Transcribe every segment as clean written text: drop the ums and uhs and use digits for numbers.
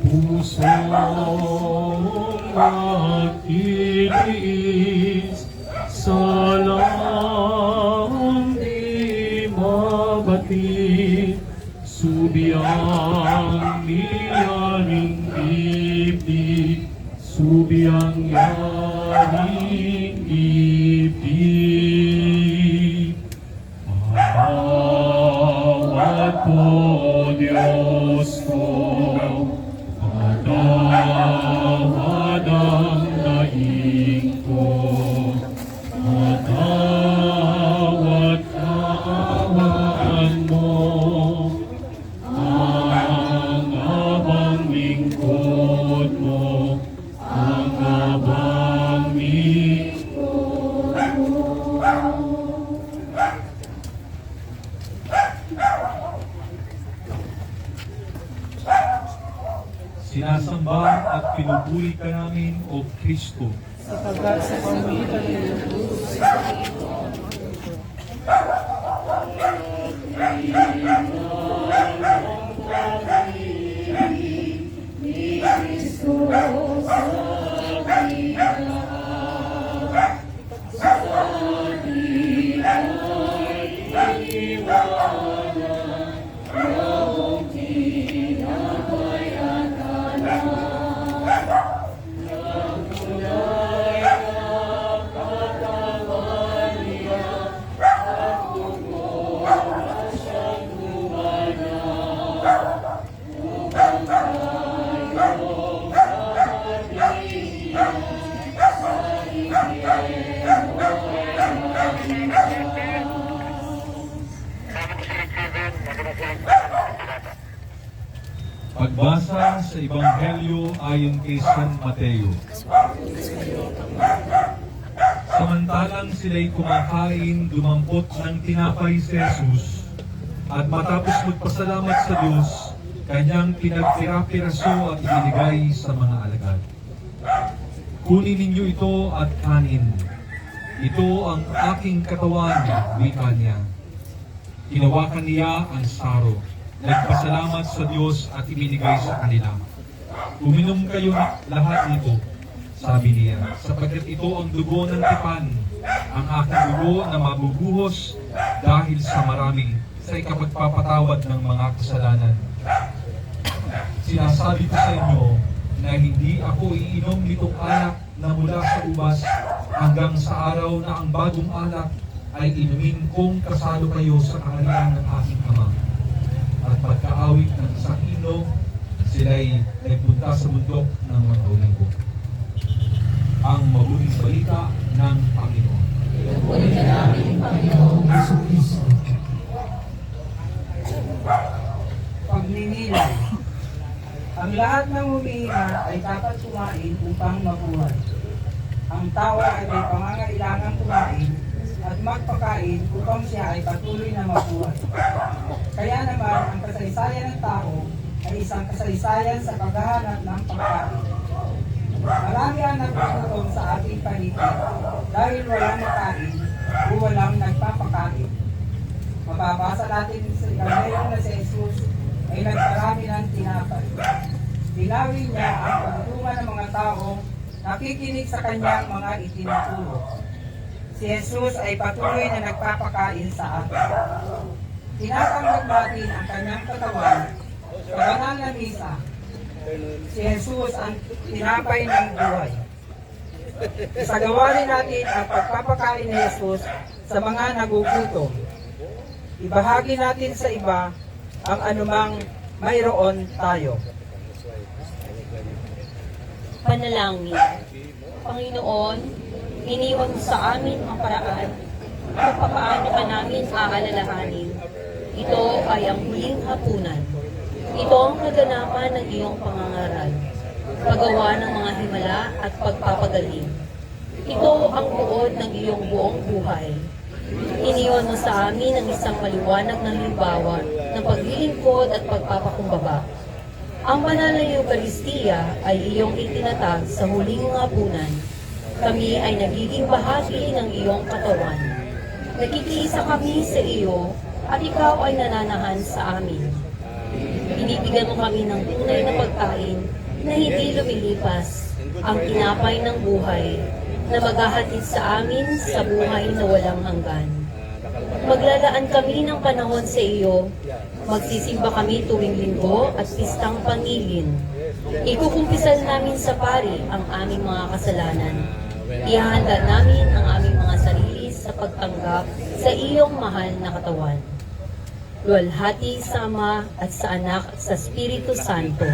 pusong magtitiis sa lang di mabati, subiyang niyaring ibig, subiyang yaring ibig. Patawad po, Diyos ko, patawad ang daing ko, patawad kaawaan mo, ang abang lingkod mo, ang abang lingkod mo. Sinasamba at pinupuri ka namin, O Kristo, sapagkat sa pamamagitan ng iyong krus, Pagbasa sa Ebanghelyo ayon kay San Mateo. Samantalang sila'y kumakain, dumampot ng tinapay si Jesus, at matapos magpasalamat sa Diyos, kanyang pinagpira-piraso at ibinigay sa mga alagad. Kunin ninyo ito at kanin. Ito ang aking katawan, wika niya. Hinawakan niya ang saro, nagpasalamat sa Diyos at ibinigay sa kanila. Uminom kayo lahat nito, sabi niya, sapagkat ito ang dugo ng tipan, ang aking dugo na mabubuhos dahil sa marami sa ikapagpapatawad ng mga kasalanan. Sinasabi ko sa inyo na hindi ako iinom nitong alak na mula sa ubas hanggang sa araw na ang bagong alak ay inumin kong kasalo kayo sa kaharian ng aking Ama. At pagkaawit ng isang himno, sila'y nagpunta sa bundok ng Magdalena. Ang mabuting balita ng Panginoon. Pagpuli ka namin, Panginoong Jesucristo. Pagninilay. Ang lahat ng humihina ay dapat kumain upang mabuhay. Ang tao ay may pangangailangan kumain at magpakain upang siya ay patuloy na mabuhay. Kaya naman, ang kasaysayan ng tao ay isang kasaysayan sa paghahanap ng pagkain. Marami ang nagtututom sa ating paligid dahil walang makain o walang nagpapakain. Mababasa natin sa Ebanghelyo na si Jesus ay nagparami ng tinapay. Tinawin niya ang pagtungan ng mga tao nakikinig sa kanyang mga itinuturo. Si Jesus ay patuloy na nagpapakain sa atin. Tinatanggap natin ang kanyang katawan sa banal na misa. Si Jesus ang tinapay ng buhay. Isagawa rin natin ang pagpapakain ni Jesus sa mga nagugutom. Ibahagi natin sa iba ang anumang mayroon tayo. Panalangin. Panginoon, iniwan mo sa amin ang paraan kung paano ka namin aalalahanin. Ito ay ang huling hapunan. Ito ang kaganapan ng iyong pangangaral, paggawa ng mga himala at pagpapagaling. Ito ang buod ng iyong buong buhay. Iniwan mo sa amin ang isang maliwanag na halimbawa ng paglilingkod at pagpapakumbaba. Ang banal na Eucharistia ay iyong itinatag sa huling hapunan. Kami ay nagiging bahagi ng iyong katawan. Nakikiisa kami sa iyo at ikaw ay nananahan sa amin. Binibigyan mo kami ng tunay na pagkain na hindi lumilipas, ang tinapay ng buhay na maghahatid sa amin sa buhay na walang hanggan. Maglalaan kami ng panahon sa iyo, magsisimba kami tuwing linggo at pistang pangilin. Ikukumpisal namin sa pari ang aming mga kasalanan. Ihahanda namin ang aming mga sarili sa pagtanggap sa iyong mahal na katawan. Luwalhati sa Ama at sa Anak at sa Espiritu Santo.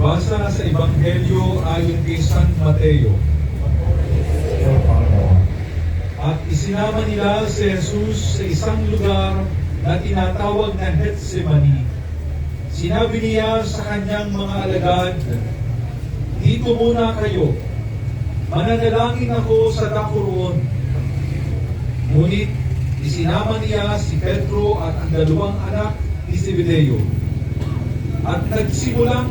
Basa sa Ebanghelyo ayon kay San Mateo. At isinama nila si Jesus sa isang lugar na tinatawag na Getsemani. Sinabi niya sa kanyang mga alagad, "Dito muna kayo, mananalangin ako sa dako roon." Ngunit isinama niya si Pedro at ang dalawang anak ni Zebedeo. At nagsimulang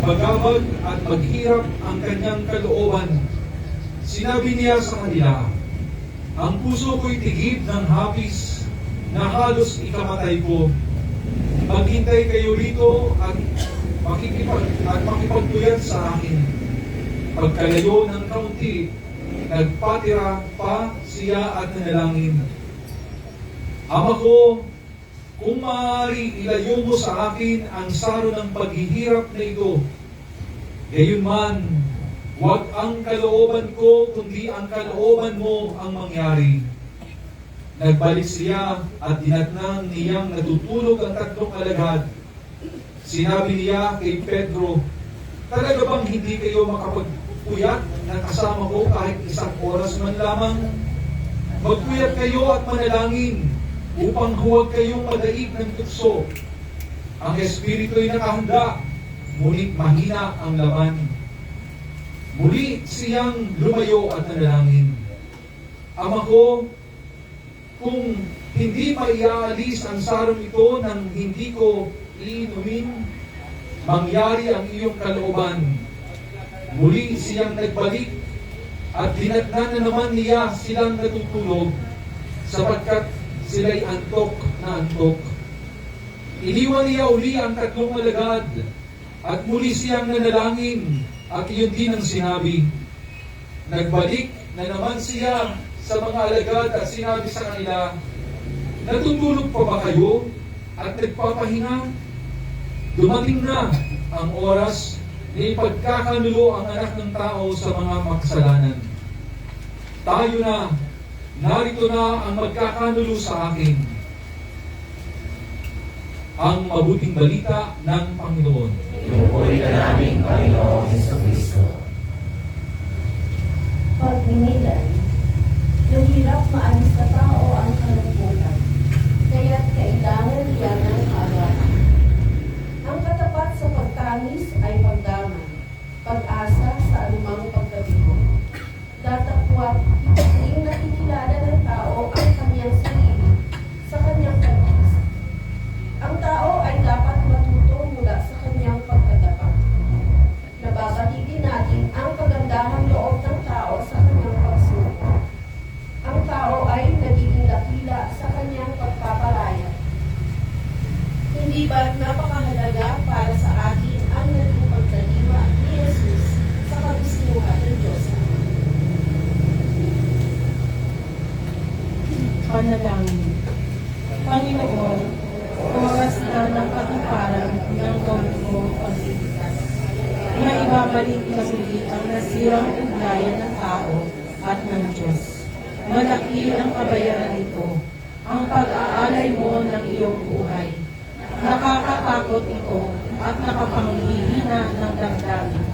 magabag at maghirap ang kanyang kalooban. Sinabi niya sa kanila, "Ang puso ko'y tigib ng hapis na halos ikamatay ko. Maghintay kayo rito at makipagpuyat sa akin." Pagkalayo ng kaunti, nagpatira pa siya at nanalangin, "Ama ko, kung maaari, ilayo mo sa akin ang saro ng paghihirap na ito. Gayunman, huwag ang kalooban ko, kundi ang kalooban mo ang mangyari." Nagbalik siya at dinatnang niyang natutulog ang tatlong alagad. Sinabi niya kay Pedro, "Talaga bang hindi kayo makapagpuyat na kasama ko kahit isang oras man lamang, magpuyat kayo at manalangin upang huwag kayong madaig ng tukso. Ang Espiritu ay nakahanda, ngunit mahina ang laman. Muli siyang lumayo at nanalangin. Ama ko, kung hindi maiaalis ang sarong ito nang hindi ko iinumin, mangyari ang iyong kalooban. Muli siyang nagbalik at dinatnan na naman niya silang natutulog sapagkat sila'y antok na antok. Iniwan niya uli ang 3 alagad at muli siyang nanalangin at iyon din ang sinabi. Nagbalik na naman siya sa mga alagad at sinabi sa kanila, natutulog pa ba kayo at nagpapahinga? Dumating na ang oras na ipagkakanulo ang anak ng tao sa mga makasalanan. Tayo na, narito na ang magkakanulo sa akin. Ang mabuting balita ng Panginoon. Pinupuri ka namin, Panginoong Jesucristo. Pagninilay, yung hirap maalis sa tao ang kalungkutan, kaya't kailangan niya ng kaawatan. Ang katapat sa pagtanis ay pagdaman, pag-asa sa anumang pagkabigo. Datapwat, ipagling nakikilala ng tao ang kanyang sarili sa kanyang pag-isa. Ang tao ay dapat matuto mula sa kanyang pagkadapat. Nababalikin natin ang kagandahang loob ng tao sa kanyang pagsuko. Ang tao ay nagiging dakila sa kanyang pagpapalaya. Hindi ba napakahalaga para sa atin ang naging pagdaliwa ni Jesus sa kagustuhan ng Diyos? Panalangin. Panginoon, oras na ng katuparan ng gawin mong pagsiligtas, na ibabalik na muli ang nasirang ugnayan ng tao at ng Diyos. Malaki ang kabayaran nito, ang pag-aalay mo ng iyong buhay. Nakakatakot ito at nakapanghihina ng damdamin.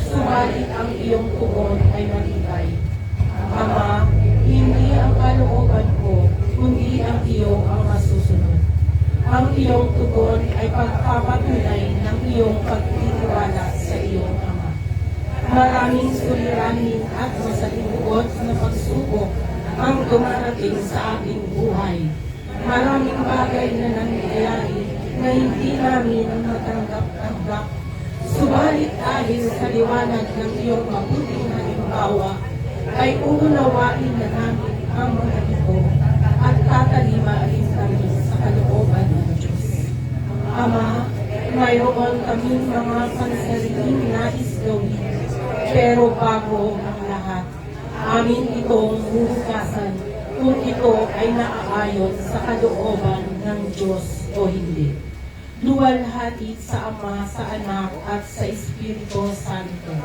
Subalit ang iyong tugon ay matibay. Ama, hindi ang kalooban ko, kundi ang iyo ang masusunod. Ang iyong tugon ay pagpapatunay ng iyong pagtitiwala sa iyong Ama. Maraming suliranin at masalimuot na pagsubok ang dumarating sa ating buhay. Maraming bagay na nangyayari na hindi namin matanggap-tanggap. Subalit dahil sa liwanag ng iyong mabuting halimbawa, ay uunawain na namin ang mga ito at tatalimain kami sa kalooban ng Diyos. Ama, mayroon kaming mga pansariling nais gawin, pero bago ang lahat, amin itong huhugasan kung ito ay naaayon sa kalooban ng Diyos o hindi. Luwalhati sa Ama, sa Anak, at sa Espiritu Santo.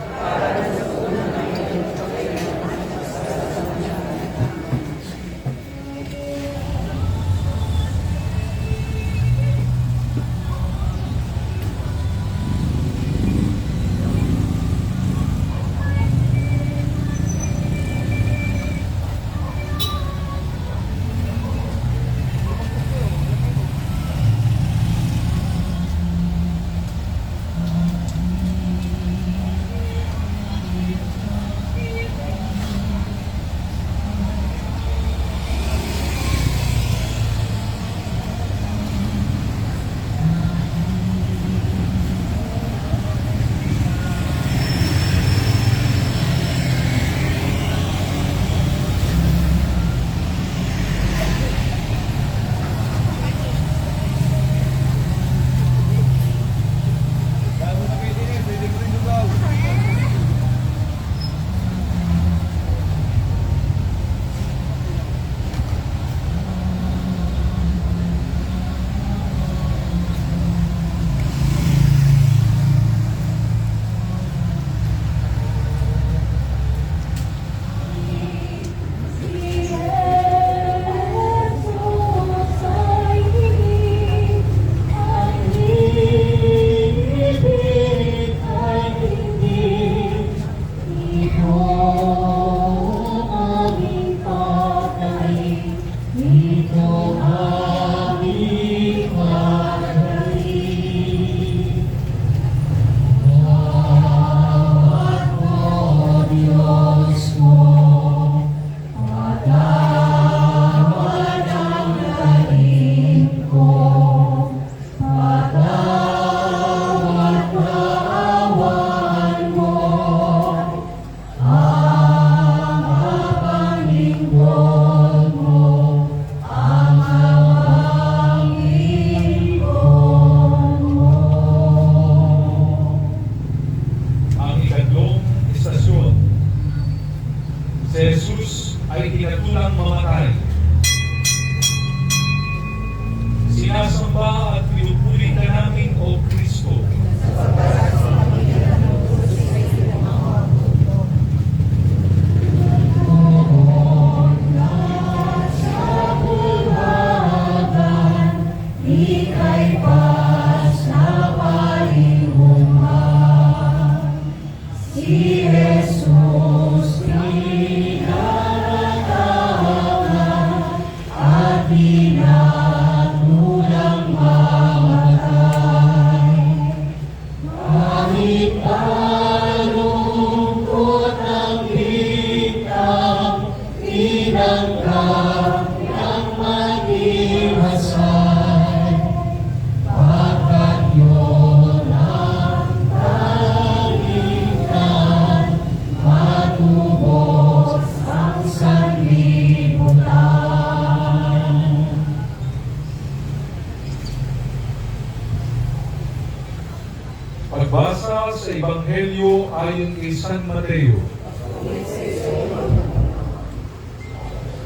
Ebanghelyo ayon kay San Mateo.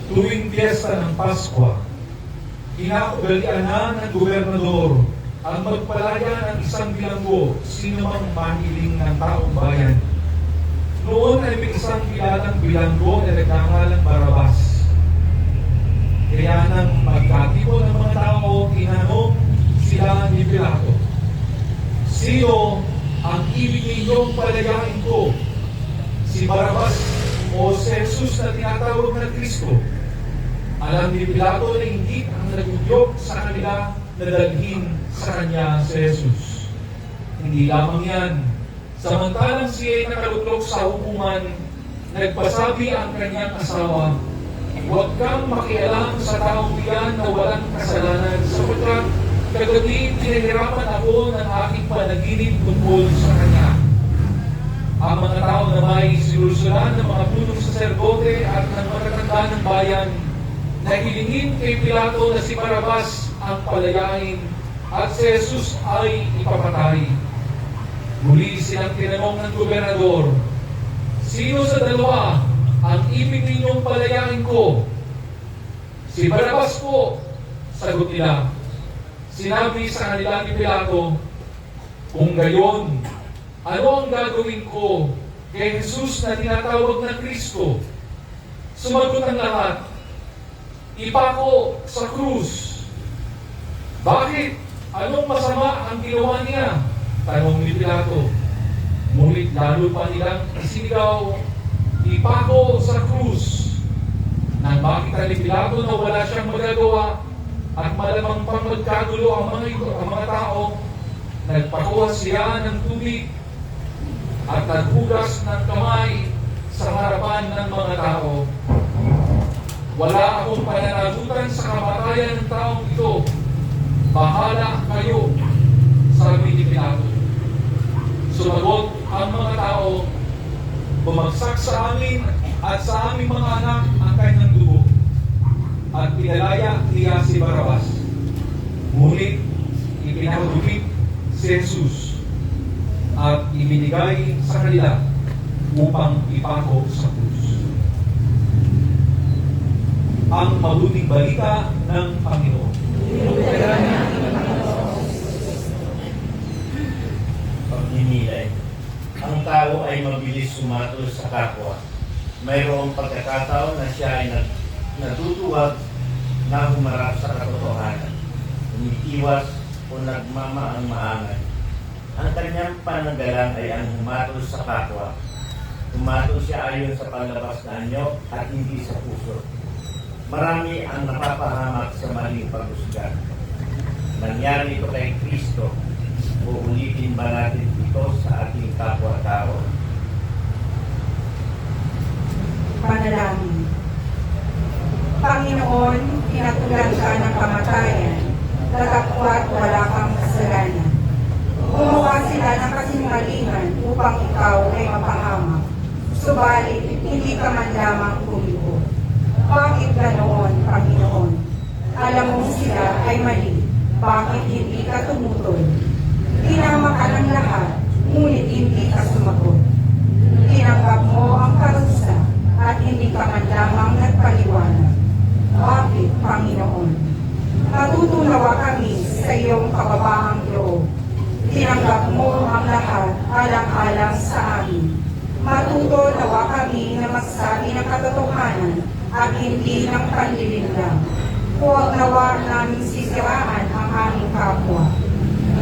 Tuwing piyesta ng Paskwa, kinaugalian na ng gobernador ang magpalaya ng isang bilanggo sino mang mahiling ng taong bayan. Noon ay may isang kilalang bilanggo na nagngangalang Barabas. Kaya nang magkatipon ng mga tao, tinanong sila ni Pilato, "Sino ang ibig ninyong palayain ko? Si Barabas o si Jesus na tinatawag na Kristo?" Alam ni Pilato na hindi ang nagudyok sa kanila na dalhin sa kanya si Jesus. Hindi lamang yan. Samantalang siya ay nakaluklok sa hukuman, nagpasabi ang kanyang asawa, "Huwag kang makialam sa taong iyan na walang kasalanan, sapagkat kagabi pinahirapan ako ng aking panaginip tungkol sa kanya." Ang mga tao na may sinusulan ng mga punong saserdote at ng matatanda ng bayan na hilingin kay Pilato na si Barabas ang palayain at si Jesus ay ipapatay. Muli silang tinanong ng gobernador, "Sino sa dalawa ang ibig ninyong palayain ko?" "Si Barabas po," sagot nila. Sinabi sa kanila ni Pilato, "Kung gayon, ano ang gagawin ko kay Jesus na tinatawag na Kristo?" Sumagot ang lahat, "Ipako sa krus." "Bakit? Anong masama ang ginawa niya?" tanong ni Pilato. Ngunit lalo pa nilang isinigaw, "Ipako sa krus." Nang makita ni Pilato na wala siyang magagawa at malamang pang magkagulo ang mga tao, nagpakuha siya ng tubig at naghugas ng kamay sa harapan ng mga tao. "Wala akong pananagutan sa kamatayan ng taong ito. Bahala kayo," sabi ni Pilato. Sumagot ang mga tao, "Bumagsak sa amin at sa aming mga anak ang kanyang dugo." At pinalaya niya si Barabas. Ngunit ipinahulupit si Jesus at ibinigay sa kanila upang ipako sa krus. Ang mabuting balita ng Panginoon. Pagninilay. Ang tao ay mabilis sumatul sa kapwa. Mayroong pagkakataon na siya ay natutuwag na humarap sa katotohanan, umitiwas o nagmamaang-maangan. Ang kanyang pananggalang ay ang humatol sa kapwa. Humatol siya ayon sa panlabas na anyo at hindi sa puso. Marami ang napapahamak sa maling paghusga. Nangyari ito kay Kristo. Uulitin ba natin ito sa ating kapwa-tao? Panalangin. Panginoon, pinatulan ka ng kamatayan, datapwat wala kang kasalanan. Gumawa sila ng kasinungalingan upang ikaw ay mapahamak. Subalit, hindi ka man lamang kumibo. Bakit ganoon, Panginoon? Alam mo sila ay mali. Bakit hindi ka tumutol? Tinama ka ng lahat, ngunit hindi ka sumagot. Tinanggap mo ang karusa at hindi ka man lamang nagpaliwanag. Bakit, Panginoon? Natutunawa kami sa iyong kababahang loob. Tinanggap mo ang lahat alang-alang sa amin. Matuto nawa kami na magsabi ng katotohanan at hindi ng panlilinlang. Huwag nawa namin sisiraan ang aming kapwa.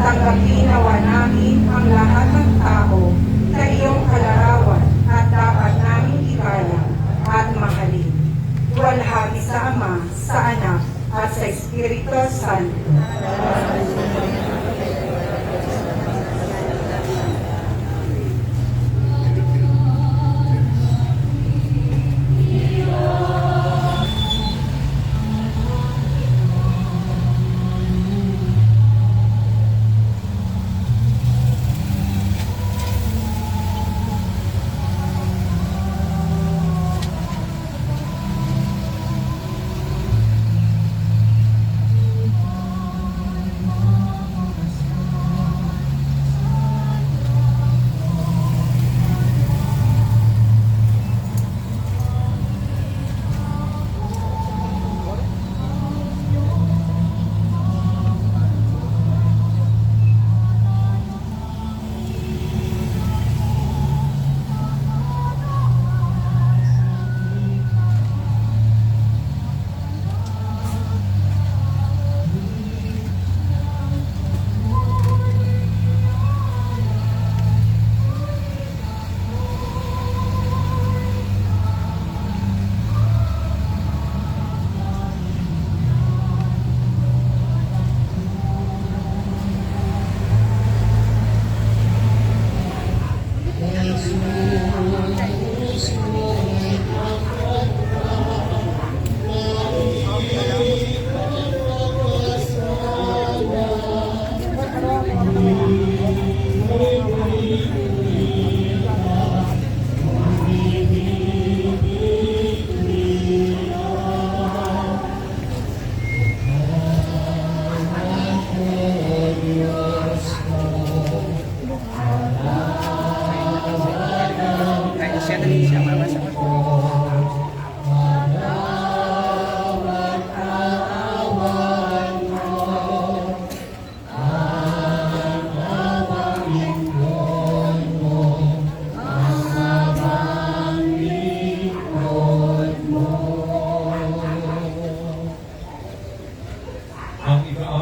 Tanggapin nawa namin ang lahat ng tao na iyong kalarawan at dapat namin igalang at mahalin. Walhati sa Ama, sa Anak, at sa Espiritu Santo.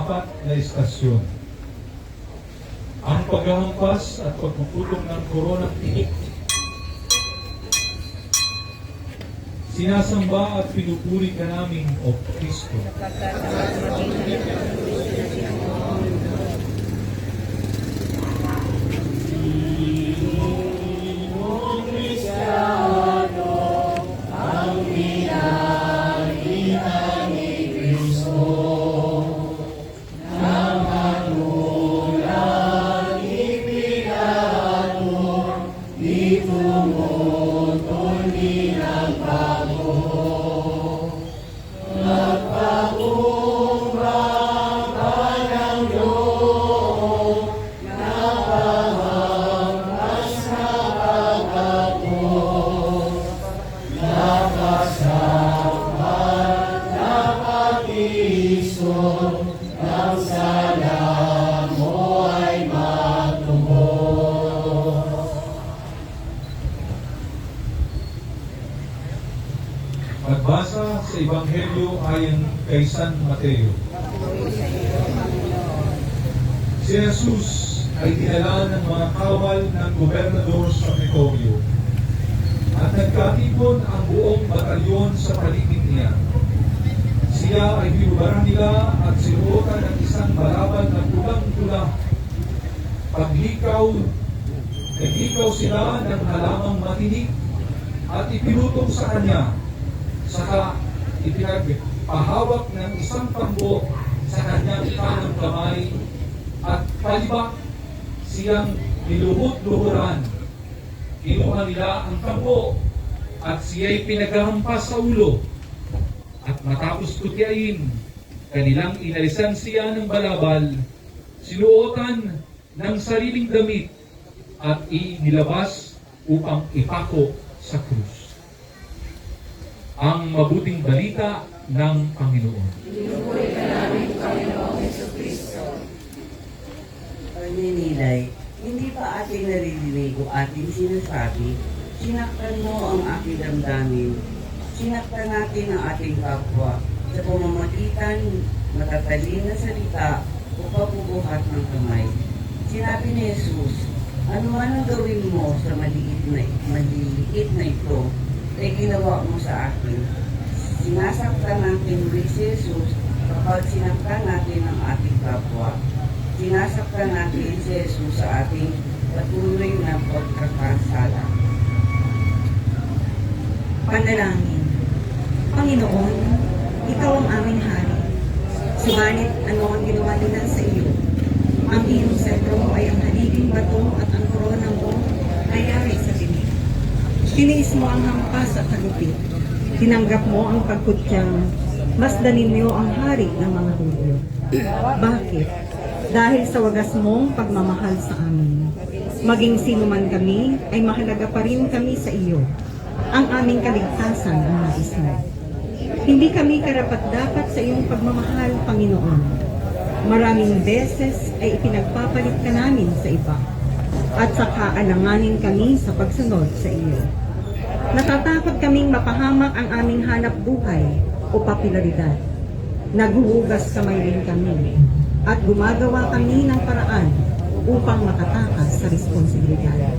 ikaapat na istasyon. Ang paghahampas at pagpupulong ng koronang tinik. Sinasamba at pinupuri ka namin, O Kristo. Pagbasa sa Ebanghelyo ayon kay San Mateo. Si Jesus ay dinala ng mga kawal ng gobernador sa Pretorio at nagkatipon ang buong batalyon sa paligid niya. Siya ay binubaran nila at sinuotan ng isang balabal na pulang-pula. Naglikaw sila ng halamang matinik at ipinutong sa kanya. Saka ipinagpahawak ng isang tambo sa kanyang kanang kamay at palibak siyang niluhod-luhuran. Kinuha nila ang tambo at siya'y pinaghahampas sa ulo. At matapos kutiyain, kanilang inalisan siya ng balabal, sinuotan ng sariling damit at inilabas upang ipako sa krus. Ang mabuting balita ng Panginoon. Pinupuri ka namin, Panginoong Jesucristo. Pagninilay, hindi pa ating naririnig o ating sinasabi, sinaktan mo ang aking damdamin. Sinaktan natin ang ating kapwa sa pamamagitan matatalin na salita o pagbubuhat ng kamay. Sinabi ni Jesus, ano man ang gawin mo sa maliliit na ito, ay ginawa mo sa akin. Sinasaktan natin si Jesus kapag sinaktan natin ang ating kapwa. Sinasaktan natin si Jesus sa ating patuloy na pagkakasala. Panalangin. Panginoon, Ikaw ang aming hari. Subalit, ano ang ginawa nila sa iyo? Ang iyong sentro ay ang halibing bato at ang korona mo ay ari sa tinig. Tiniis mo ang hampas at hagupit. Tinanggap mo ang pagkutyang masdanin mo ang hari ng mga Hudyo. Bakit? Dahil sa wagas mong pagmamahal sa amin. Maging sino man kami, ay mahalaga pa rin kami sa iyo. Ang aming kaligtasan ang nais mo. Hindi kami karapat-dapat sa iyong pagmamahal, Panginoon. Maraming beses ay ipinagpapalit ka namin sa iba. At saka alanganin kami sa pagsunod sa iyo. Natatakot kaming mapahamak ang aming hanap buhay o popularidad. Naghuhugas kamay rin kami at gumagawa kami ng paraan upang makatakas sa responsibilidad.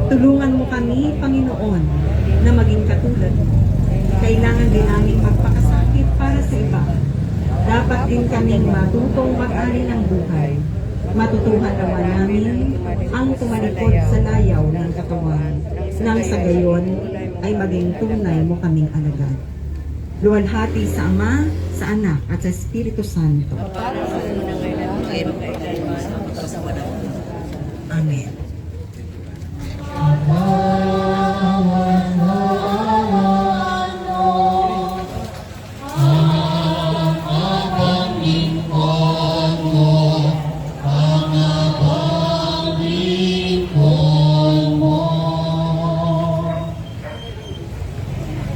Tulungan mo kami, Panginoon, na maging katulad mo. Kailangan din namin magpakasakit para sa iba. Dapat din kaming matutong mag-ari ng buhay. Matutuhan naman namin ang tumalikod sa layaw ng katawan nang sa gayon ay maging tunay mo kaming alagad. Luwalhati sa Ama, sa Anak at sa Espiritu Santo. Amen.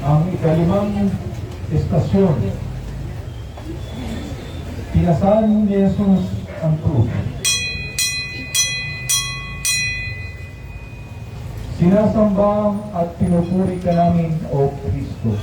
Ang ikalimang estasyon. Pinasan ni Jesus ang krus. Sinasamba at pinupuri ka namin, O Kristo.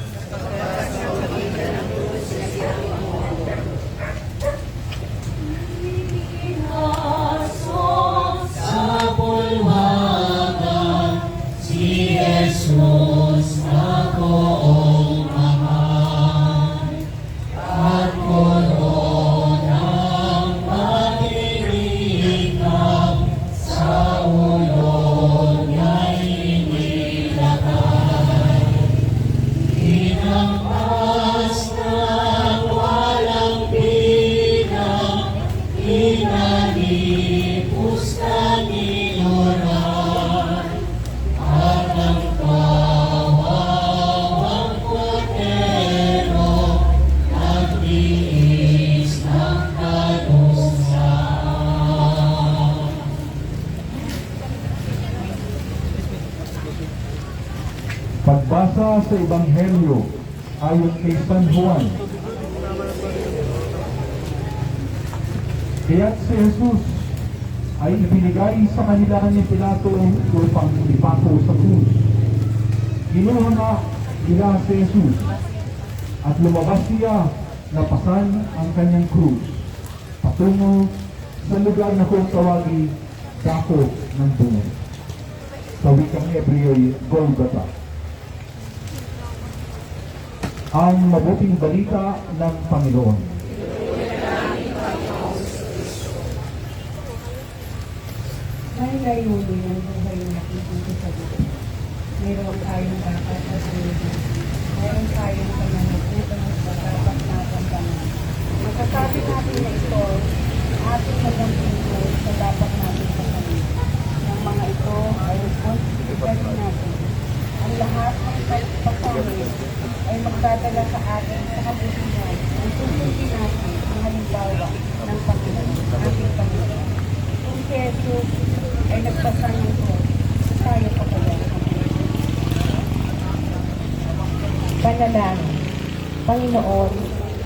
Binasa sa Ebanghelyo ayon kay San Juan. Kaya't si Jesus ay ibinigay sa kanila ni Pilato upang ipako sa krus. Kinuha na nila si Jesus at lumabas siya na pasan ang kanyang krus patungo sa lugar na kung tawagi Dako ng Bungo. Sa wikang Hebreo, Golgotha. Ang mabuting balita ng Panginoon. May layunin ang buhay na nakikita sa Diyos. Mayroon tayong dapat na sunodin. Mayroon tayong pananagutan sa dapat natin tanong. Masasabi natin na ito, ating magampingko sa dapat natin tanong. Ang mga ito ay responsibilidad natin. Ang lahat ng pagpapangin ay magdadala sa atin sa kabutihan. Ang susundin natin ang halimbawa ng Panginoon, ating Panginoon. Kung si Jesus ay nagpasang ito, tayo pa kaya. Panalangin. Panginoon,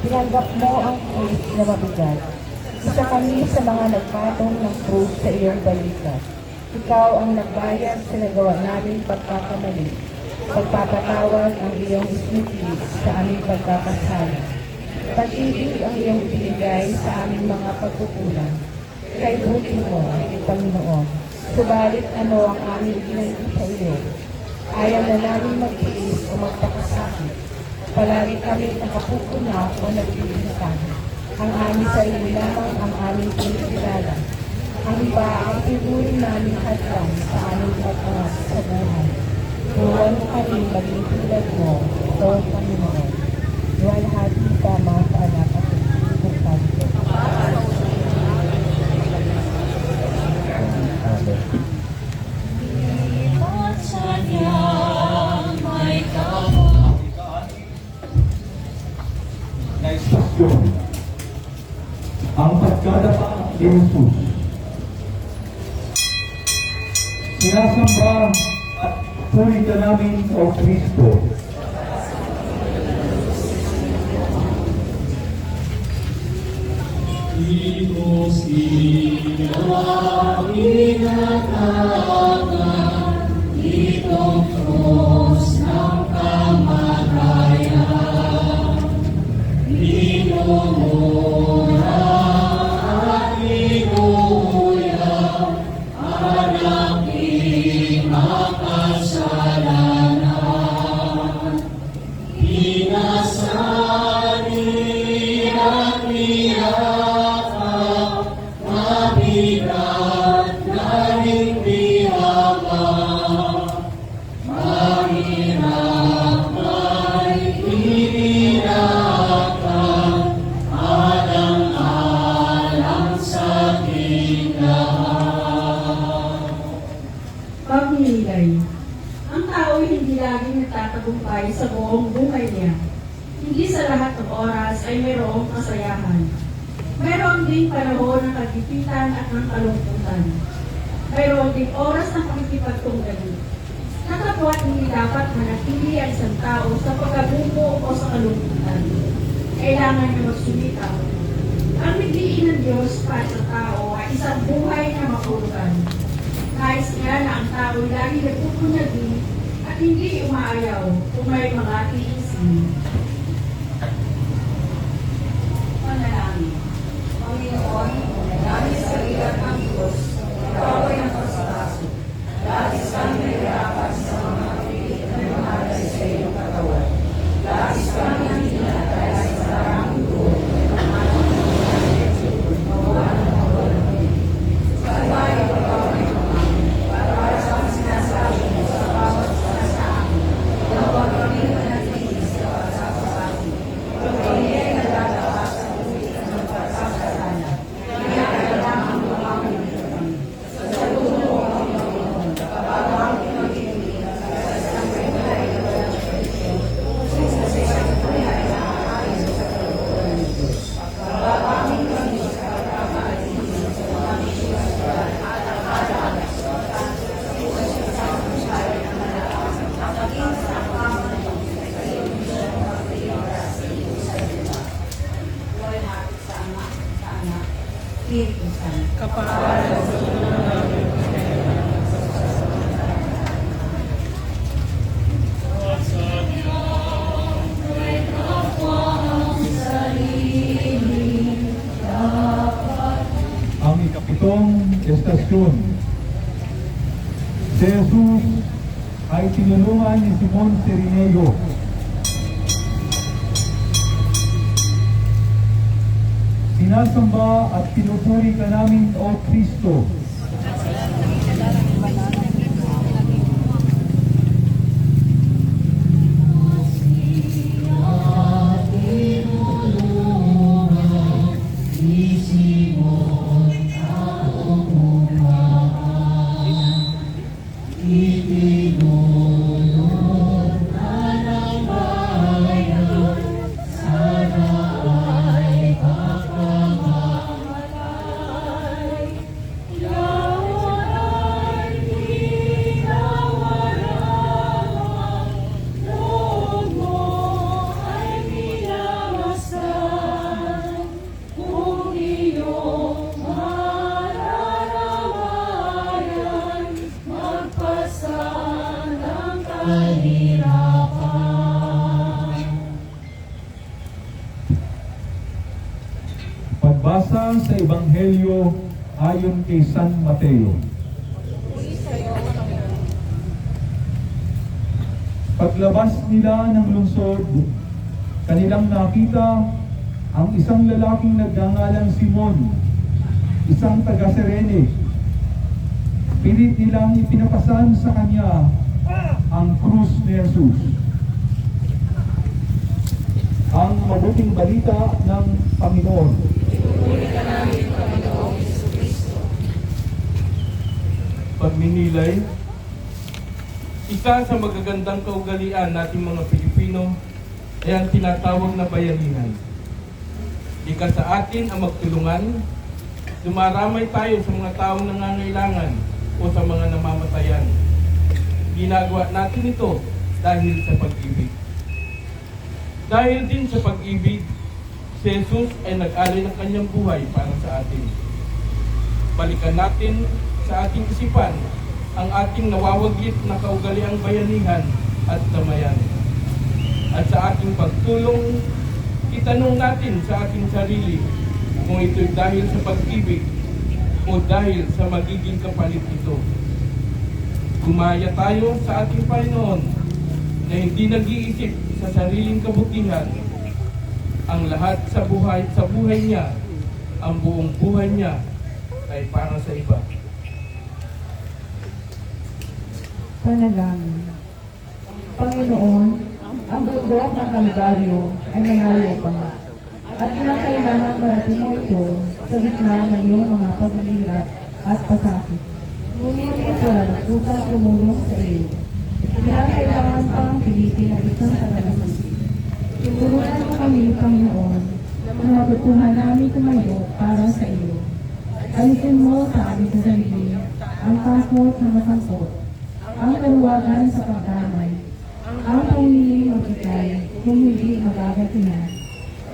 tinanggap mo ang krus na mabigat. Isa kami sa mga nagpatong ng krus sa iyong balikat. Ikaw ang nagbayad sa nagawa namin pagkakamali. Pagpapatawag ang iyong isnitiis sa aming pagkakasala. Pag-ibig ang iyong binigay sa aming mga pagkukulang. Kay buti mo, Panginoon. Subalit ano ang aming ginanti sa iyo? Ayaw na namin magtiis o magpakasakit. Palagi kami nakapupuna o nagbibintang. Ang aming sarili lamang ang aming pinikilala. Ang iba ang ituring namin hadlang sa aming pag-angat sa buhay. Tuwan mo kami maging tulad mo, ito, Panginoon. Luwalhati tama sa anak at Espiritu Santo. Next question. Ang pagkadapa ni Jesus. Sinasamba at puri ka namin o Kristo. Pagninilay. Ang tao ay hindi laging nagtatagumpay sa buong buhay niya. Hindi sa lahat ng oras ay mayroong kasayahan. Mayroon din panahon ng kagipitan at ng kalungkutan. Mayroon din oras ng pakikipagtunggali. Nakapwat hindi dapat manatili ang isang tao sa pagkabubo o sa kalungkutan. Kailangan na magsumitaw. Ang nagdiin ng Diyos para sa tao ay isang buhay na makulugan. Nais niya na ang tao ay lagi nagpupunyagi at hindi umaayaw kung may mga tiisin. Panalangin. Panginoon, dahil sa ilan ng Diyos, ikaw ay napasalaso. Dahil sa nahirapan sa mga pilit na mahalay sa iyong katawan. Dahil sa mga hinatay sa sarang doon, sa Espiritu Santo. Kapaalan sa Ang ikapitong estasyon. Si Jesus ay tinulungan ni Simon Sirineo. Sinasamba at pinupuri ka namin, O Kristo. Pagbasa sa Ebanghelyo ayon kay San Mateo. Paglabas nila ng lungsod, kanilang nakita ang isang lalaking nagngangalang Simon, isang taga-Cirene. Pilit nilang ipinapasan sa kanya ang krus ni Jesus. Ang mabuting balita ng Panginoon. Pagninilay, isa sa magagandang kaugalian nating mga Pilipino ay ang tinatawag na bayanihan. Ika sa atin ang magtulungan, dumaramay tayo sa mga taong nangangailangan o sa mga namamatayan. Ginagawa natin ito dahil sa pag-ibig. Dahil din sa pag-ibig, si Jesus ay nag-alay ng kanyang buhay para sa atin. Balikan natin sa ating isipan ang ating nawawaglit na kaugaliang bayanihan at damayan. At sa ating pagtulong, itanong natin sa ating sarili kung ito'y dahil sa pag-ibig o dahil sa magiging kapalit ito. Gumaya tayo sa ating Panginoon na hindi nag-iisip sa sariling kabutihan. Ang lahat sa buhay niya, ang buong buhay niya ay para sa iba. Panalangin. Panginoon, ang bundok ng Kalbaryo ay malayo pa at kinakailangan marating mo ito sa gitna ng iyong mga paghihirap at pasakit. Ngunit ito upang tumulong sa iyo. Kinakailangan pang pilitin ang isang tagapagligtas. Tulungan mo kami, Panginoon, na matutuhan namin tumayo para sa iyo. Alisin mo sa aming sarili ang takot na masangkot, ang kaluwagan sa pagdamay, ang pangiling magbigay kung hindi magagatinan.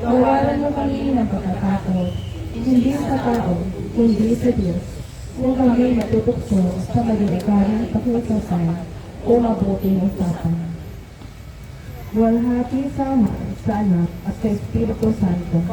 Tawaran mo kami ng pagkatakot, hindi sa tao, kundi sa Diyos, kung kami matutukso sa maliligayang pakiusapan o mabuting usapan. Walhati sa Ama, sa Anak, at sa Espiritu Santo.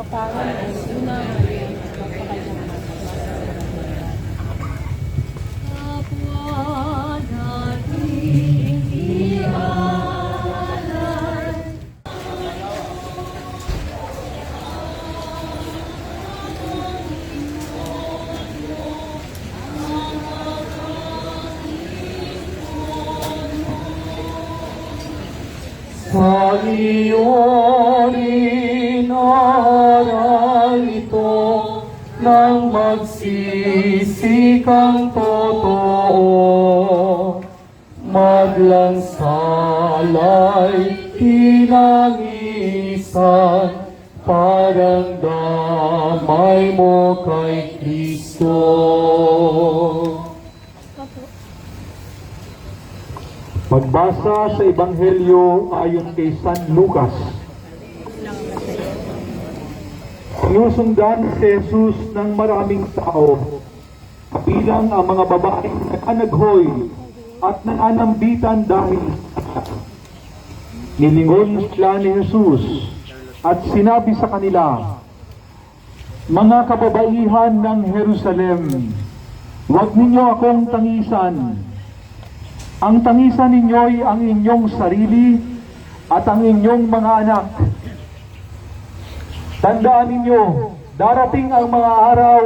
Sa iyo inaral ito ng magsisikang totoo, maglansalay tinangisan, parang damay mo kay Kristo. Pagbasa sa Ebanghelyo ayon kay San Lucas. Sinusundan si Jesus ng maraming tao, kabilang ang mga babaeng naghanaghoy at nananambitan dahil nilingon sila ni Jesus at sinabi sa kanila, "Mga kababaihan ng Jerusalem, huwag ninyo akong tangisan. Ang tangisan ninyo'y ang inyong sarili at ang inyong mga anak. Tandaan ninyo, darating ang mga araw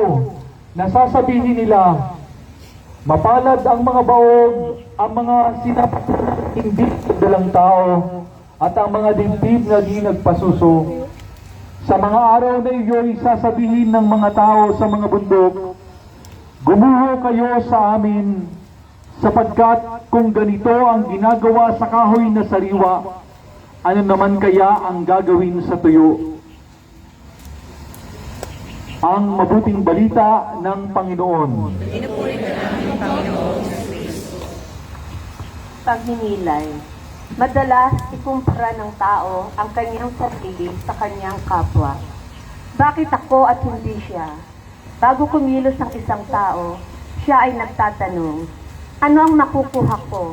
na sasabihin nila, mapalad ang mga baog, ang mga sinapat hindi dalang tao, at ang mga dibdib na di nagpasuso. Sa mga araw na iyo'y sasabihin ng mga tao sa mga bundok, gumuho kayo sa amin, sapagkat kung ganito ang ginagawa sa kahoy na sariwa, ano naman kaya ang gagawin sa tuyo?" Ang mabuting balita ng Panginoon. Pagninilay. Madalas ikumpara ng tao ang kanyang sarili sa kanyang kapwa. Bakit ako at hindi siya? Bago kumilos ang isang tao, siya ay nagtatanong, ano ang makukuha ko?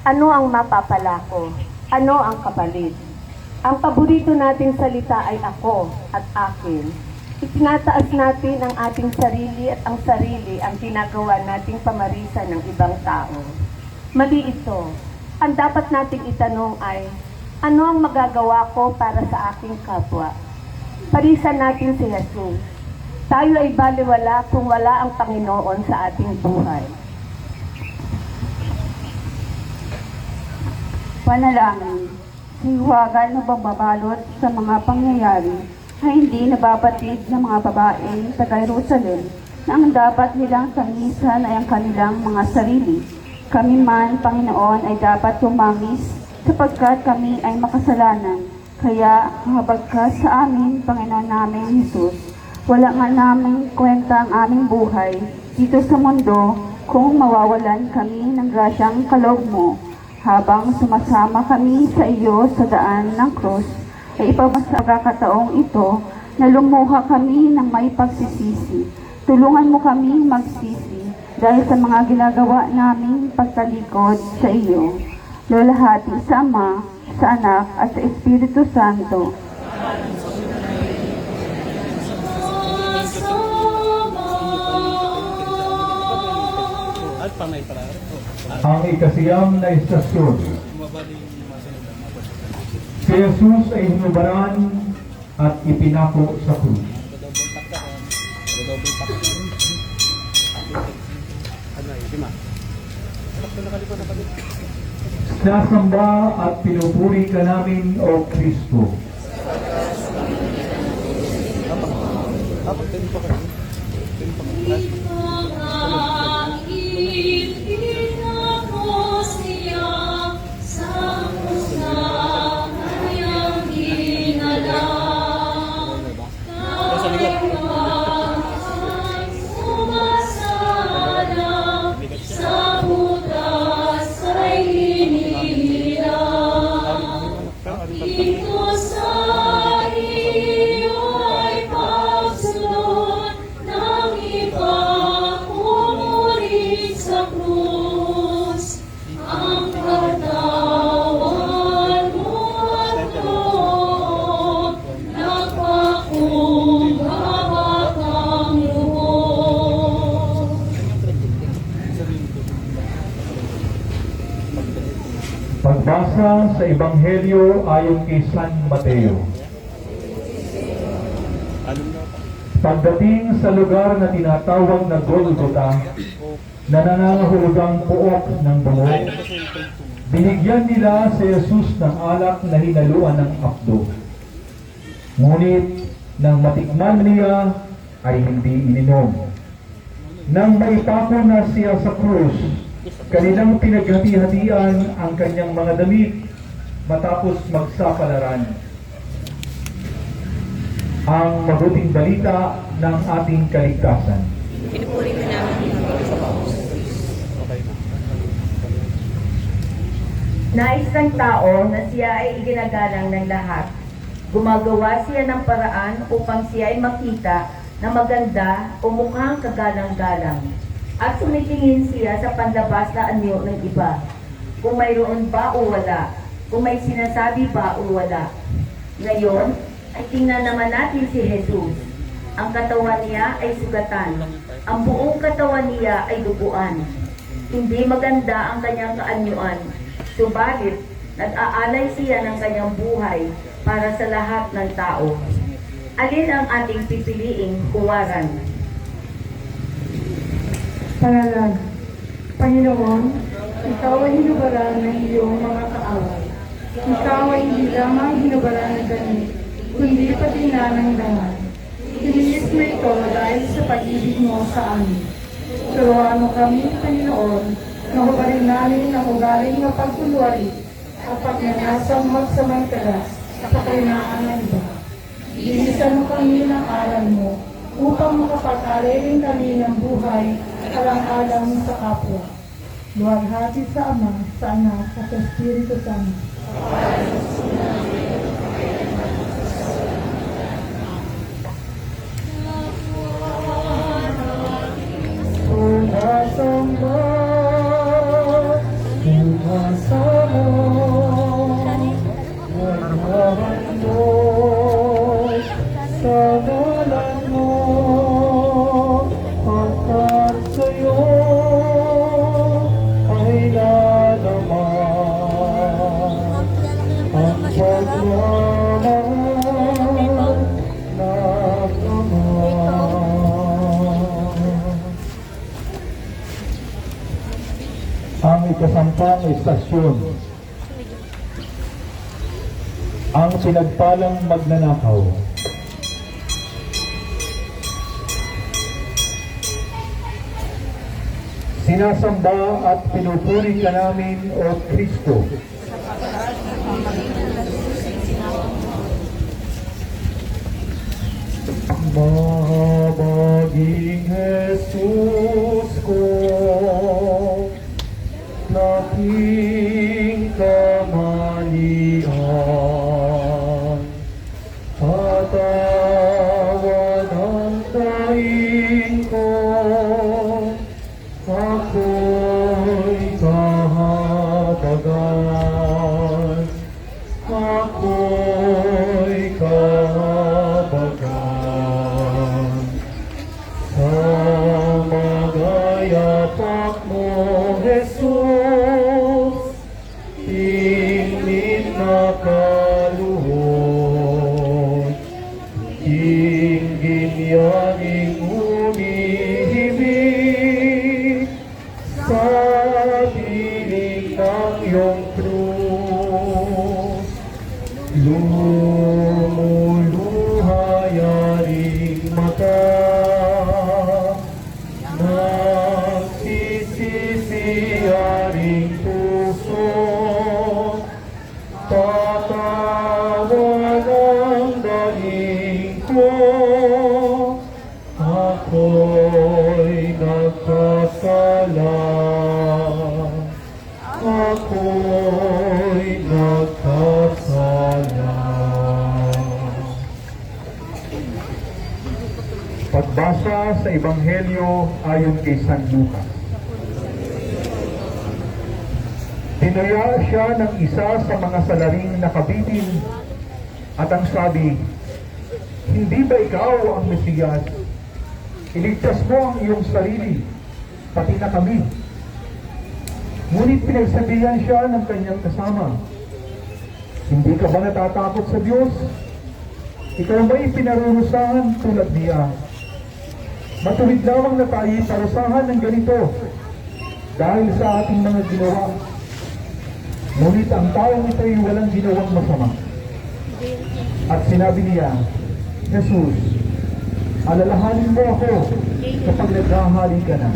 Ano ang mapapala ko? Ano ang kapalit? Ang paborito nating salita ay ako at akin. Itinataas natin ang ating sarili at ang sarili ang ginagawa nating pamarisan ng ibang tao. Mali ito. Ang dapat nating itanong ay, ano ang magagawa ko para sa aking kapwa? Parisan natin si Jesus. Tayo ay baliwala kung wala ang Panginoon sa ating buhay. Panalangin. Hiwagan na babalot sa mga pangyayari ay hindi nababatid ng mga babaeng sa Jerusalem na ang dapat nilang tangisan ay ang kanilang mga sarili. Kami man, Panginoon, ay dapat tumangis sapagkat kami ay makasalanan. Kaya habag ka sa amin, Panginoon namin Jesus, wala nga namin kwenta ang aming buhay dito sa mundo kung mawawalan kami ng grasyang kaloob mo. Habang sumasama kami sa iyo sa daan ng krus, ay ipabasa sa pagkakataong ito na lumuha kami ng may pagsisisi. Tulungan mo kami magsisi dahil sa mga ginagawa naming pagtalikod sa iyo. Lulahati sa Ama, sa Anak at sa Espiritu Santo. Ang ikasiyam na istasyon. Si Jesus ay hinubaran at ipinako sa krus. Sinasamba at pinupuri ka namin, O Kristo. Pagbasa sa Ebanghelyo ayon kay San Mateo. Pagdating sa lugar na tinatawag na Golgotha, na nangangahulugang puok ng bungo, binigyan nila si Jesus ng alak na hinaluan ng apdo. Ngunit nang matikman niya ay hindi ininom. Nang maipako na siya sa krus, kanilang pinaghati-hatian ang kanyang mga damit matapos magsapalaran. Ang mabuting balita ng ating kaligtasan. Nais ng tao na siya ay iginagalang ng lahat. Gumagawa siya ng paraan upang siya ay makita na maganda o mukhang kagalang-galang. At sumitingin siya sa panlabas na anyo ng iba, kung mayroon ba o wala, kung may sinasabi ba o wala. Ngayon, ay tingnan naman natin si Jesus. Ang katawan niya ay sugatan. Ang buong katawan niya ay duguan. Hindi maganda ang kanyang kaanyuan. Subalit, nag-aalay siya ng kanyang buhay para sa lahat ng tao. Alin ang ating pipiliing huwaran? Pangalan. Panginoon, Ikaw ay hinubaran ng iyong mga kaaway. Ikaw ay hindi lamang hinubaran ng ganit, kundi pati na ng dangal. Tiniis mo ito dahil sa pag-ibig mo sa amin. Turuan mo kami, Panginoon, na hubarin namin ang ugaling na pagkulwari at pagnanasang magsamantala sa kainaan ng iba. Bilisan mo kami ng aral mo upang makapag-alay rin kami ng buhay alang-alang sa kapwa. Luwalhati sa Ama, sa Anak, at sa Espiritu Santo. Sumasamba, sumasama, maghahandog sa ngalan mo, hanggang sa'yo ay lalaman ang pagmamahal ng Ama. Ang ikasampang estasyon, ang pinagpalang magnanakaw. Sinasamba at pinupuri ka namin, O Kristo. Mahabaging Jesus ko, laking kamalian, patawan ang daing ko, ako'y kahabagan, ako'y kahabagan. Sa magayapak mo, Jesus, tingin na kaluhod, tinggin yaning umihimik sa piling ng iyong krus. Lumuluha yaring mata, nagsisisi yaring puso, tatawan ang daing ko, ako'y nagkasala, ako'y nagkasala. Pagbasa sa Ebanghelyo ayon kay San Lucas. Tinuya siya ng isa sa mga salaring nakabitin at ang sabi, "Hindi ba ikaw ang Mesiyas? Iligtas mo ang iyong sarili, pati na kami." Ngunit pinagsabihan siya ng kanyang kasama, "Hindi ka ba natatakot sa Diyos? Ikaw ba'y pinarurusahan tulad niya? Matuwid lamang na tayo parusahan ng ganito dahil sa ating mga ginawa. Ngunit ang taong ito ay walang ginawang masama." At sinabi niya, "Jesus, alalahanin mo ako kapag naghahali ka na."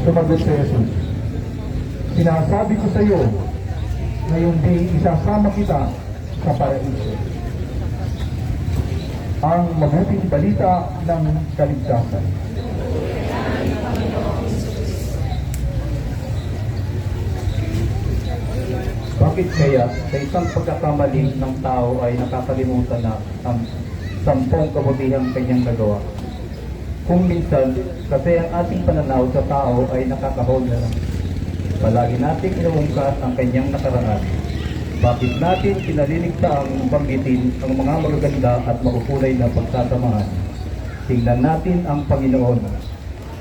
Sumagot si Jesus, "Sinasabi ko sa iyo, ngayon di isasama kita sa paraiso." Ang mabuting balita ng kaligtasan. Bakit kaya sa isang pagkakamali ng tao ay nakakalimutan na ang 10 kabutihang kanyang nagawa? Kung minsan, kasi ang ating pananaw sa tao ay nakakahol na lang. Palagi nating inuungkat ang kanyang nakaraan. Bakit natin pinaliligtaang banggitin ang mga magaganda at makukulay na pagsasamahan? Tingnan natin ang Panginoon.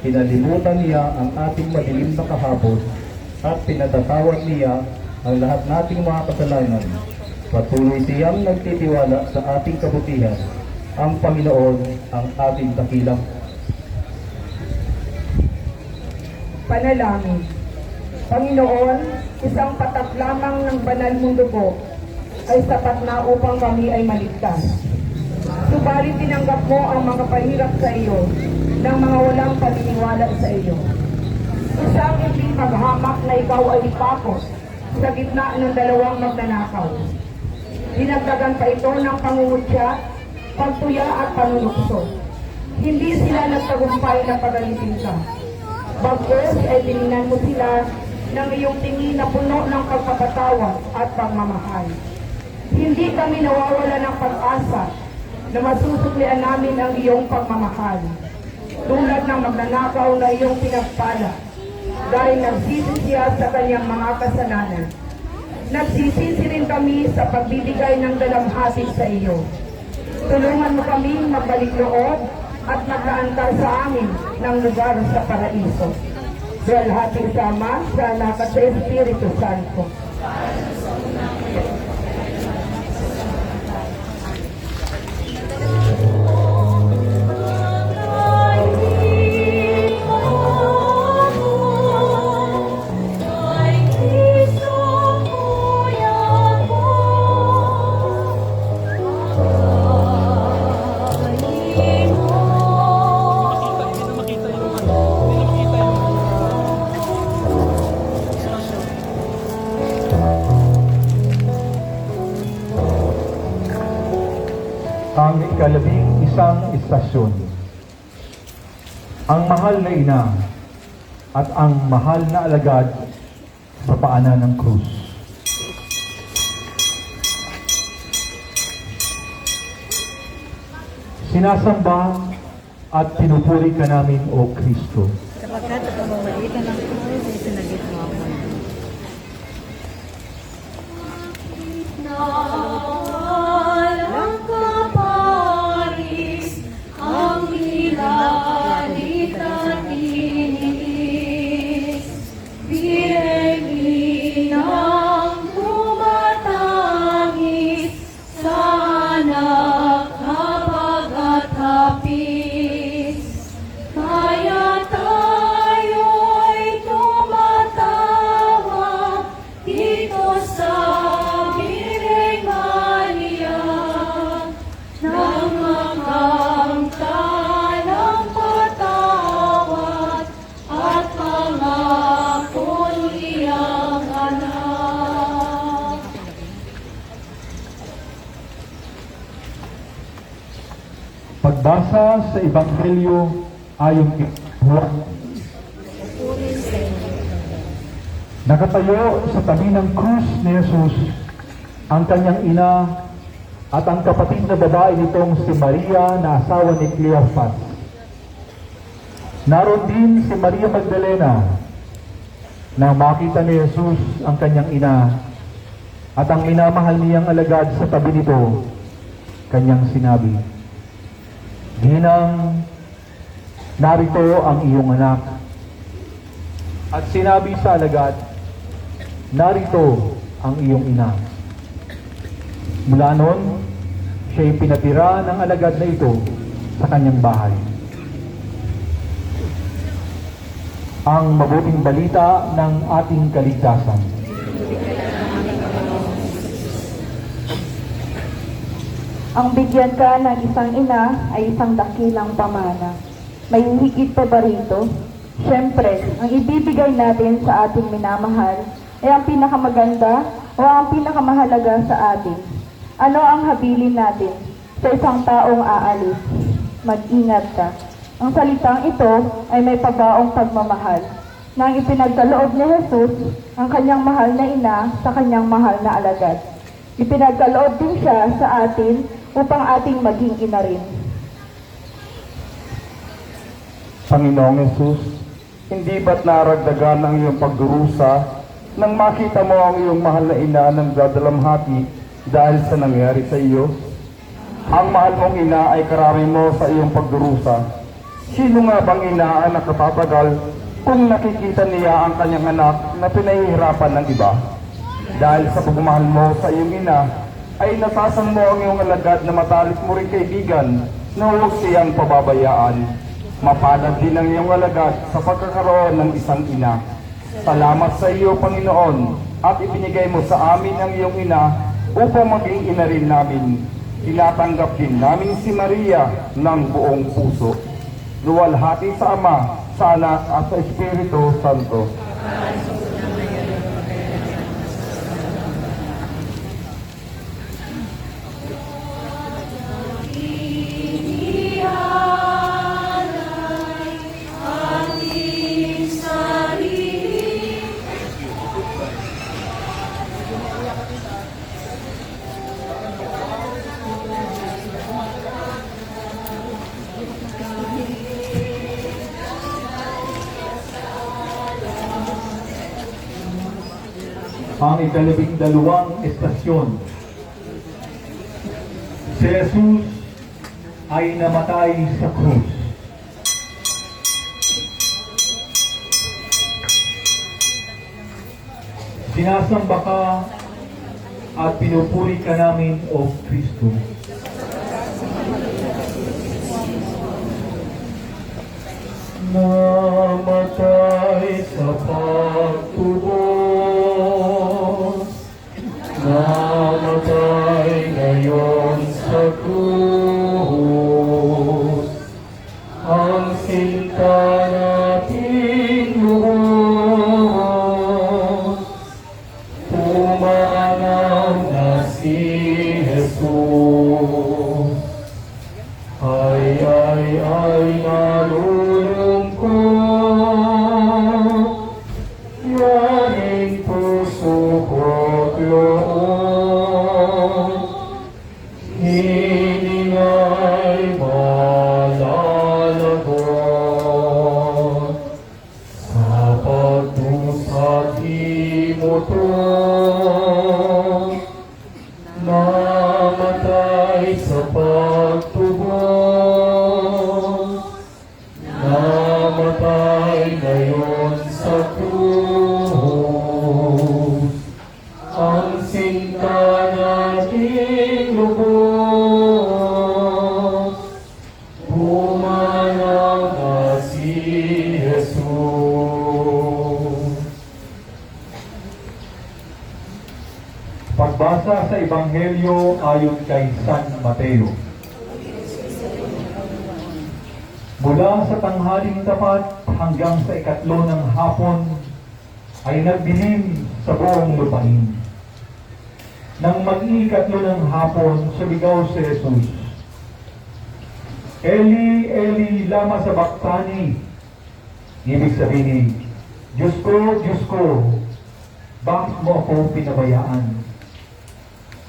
Pinalimutan niya ang ating madilim na kahabos at pinatatawad niya ang lahat nating mga kasalanan. Patuloy siyang nagtitiwala sa ating kabutihan. Ang Panginoon ang ating dakilang. Panalangin. Panginoon, isang patak lamang ng banal mong dugo ay sapat na upang kami ay maligtas. Subalit tinanggap mo ang mga pahirap sa iyo ng mga walang paniniwala sa iyo. Isang hindi maghamak na ikaw ay ipakos sa gitna ng dalawang magnanakaw. Dinagdagan pa ito ng pangungutya, pagtuya at panunukso. Hindi sila nagtagumpay na pagalitin ka. Bagkus ay tinignan mo sila ng iyong tingin na puno ng pagpapatawad at pagmamahal. Hindi kami nawawala ng pag-asa na masusuklian namin ang iyong pagmamahal. Tulad ng magnanakaw na iyong pinagpala dahil nagsisi siya sa kanyang mga kasalanan. Nagsisisi rin kami sa pagbibigay ng dalamhati sa iyo. Tulungan mo kami magbalik loob at maglaan ka sa amin ng lugar sa paraiso. Dalhati sa Ama, sa Anak at sa Espiritu Santo. Ang ika-11 istasyon. Ang mahal na ina at ang mahal na alagad sa paanan ng krus. Sinasamba at pinupuri ka namin, O Kristo. Kapagkat at pamamagitan ng krus ay sinagip mo ako. Pagbasa sa Ebanghelyo ayon kay Juan. Nakatayo sa tabi ng krus ni Jesus ang kanyang ina at ang kapatid na babae nitong si Maria na asawa ni Cleopas. Naroon din si Maria Magdalena. Nang makita ni Jesus ang kanyang ina at ang minamahal niyang alagad sa tabi nito, kanyang sinabi, "Ginang, narito ang iyong anak." At sinabi sa alagad, "Narito ang iyong ina." Mula noon, siya'y pinatira ng alagad na ito sa kanyang bahay. Ang mabuting balita ng ating kaligtasan. Ang bigyan ka ng isang ina ay isang dakilang pamana. May higit pa ba rito? Siyempre, ang ibibigay natin sa ating minamahal ay ang pinakamaganda o ang pinakamahalaga sa atin. Ano ang habilin natin sa isang taong aalis? Mag-ingat ka. Ang salitang ito ay may pagbaong pagmamahal. nang ipinagkaloob ni Jesus ang kanyang mahal na ina sa kanyang mahal na alagad. Ipinagkaloob din siya sa atin upang ating maging ina rin. Panginoong Jesus, hindi ba't naragdagan ang iyong pagdurusa nang makita mo ang iyong mahal na ina ng dadalamhati dahil sa nangyari sa iyo? Ang mahal mong ina ay karami mo sa iyong pagdurusa. Sino nga bang ina ang nakatatagal kung nakikita niya ang kanyang anak na pinahihirapan ng iba? Dahil sa pagmamahal mo sa iyong ina, ay natasang mo ang iyong alagad na matalik mo rin kaibigan na huwag siyang pababayaan. Mapalad din ang iyong alagad sa pagkakaroon ng isang ina. Salamat sa iyo, Panginoon, at ibinigay mo sa amin ang iyong ina upang maging ina rin namin. Tinatanggap din namin si Maria ng buong puso. Luwalhati sa Ama, sa Anak at sa Espiritu Santo. Ang ika-12 estasyon. Si Jesus ay namatay sa krus. Sinasamba ka at pinupuri ka namin, O Kristo. Namatay sa pagtubos, namatay ngayon sa krus, ang sinta nating lubos, pumanaw na si Jesus. Ay, nalulungkot, yaring puso ko't loob, hiningay malalagot, sa pagdusat himutong, namatay sa pagtubos, namatay ngayon sa krus, ang sinta nating lubos, pumanaw na si Jesus. Pagbasa sa Ebanghelyo ayon kay San Mateo. Mula sa tanghaling tapat hanggang sa 3 ng hapon ay nagdilim sa buong lupain. Nang mag-3 ng hapon, sumigaw si Jesus, Eli, Eli, lama sabachthani. Ibig sabihin, Diyos ko, bakit mo ako pinabayaan?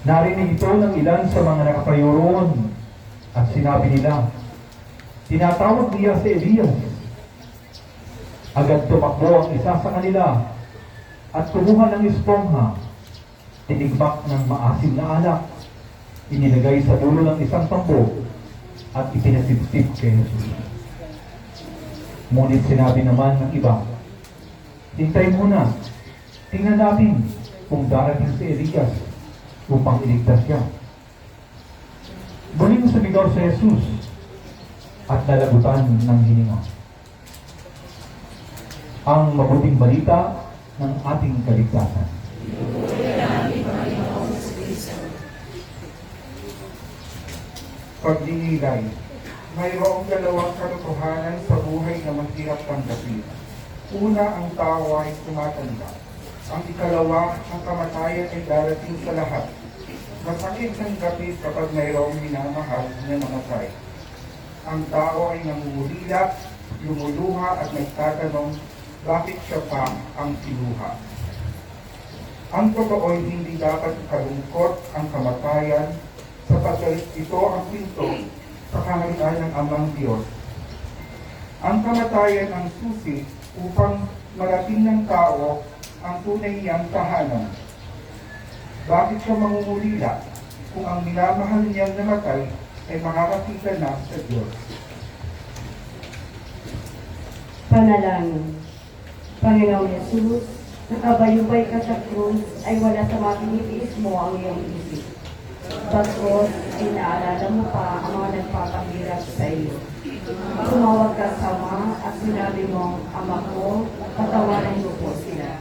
Narinig ito ng ilan sa mga nakapayo roon at sinabi nila, tinatawag niya si Elias. Agad tumakbo ang isa sa kanila at kumuha ng espongha, tinigmak ng maasim na alak, inilagay sa dulo ng isang tambo at ipinatip-tip kay Jesus. Ngunit sinabi naman ng iba, hintay muna, tingnan natin kung darating si Elias upang iligtas siya. Muling sumigaw si Jesus at nalabutan ng hininga. Ang mabuting balita ng ating kaligtasan. Pagdinilay. Mayroong dalawang katotohanan sa buhay na mahirap tanggapin. Una, ang tao ay tumatanda. Ang ikalawa, ang kamatayan ay darating sa lahat. Masakit tanggapin kapag mayroong minamahal na namatay. Ang tao ay nangungulila, lumuluha at nagtatanong, bakit siya pa ang kinuha? Ang totoo'y hindi dapat ikalungkot ang kamatayan sapagkat ito ang pinto sa kaharian ng Amang Diyos. Ang kamatayan ang susi upang marating ng tao ang tunay niyang tahanan. Bakit siya mangungulila kung ang minamahal niyang namatay ay makakakita na sa Diyos? Panalangin. Panginoong Yesus, nakabayubay ka sa krus ay wala sa matinitiis mo ang iyong isip. Bagkos ay naalala mo pa ang mga nagpapahirap sa iyo. Tumawag ka sa Ama at sinabi mo, Ama ko, patawarin mo po sila.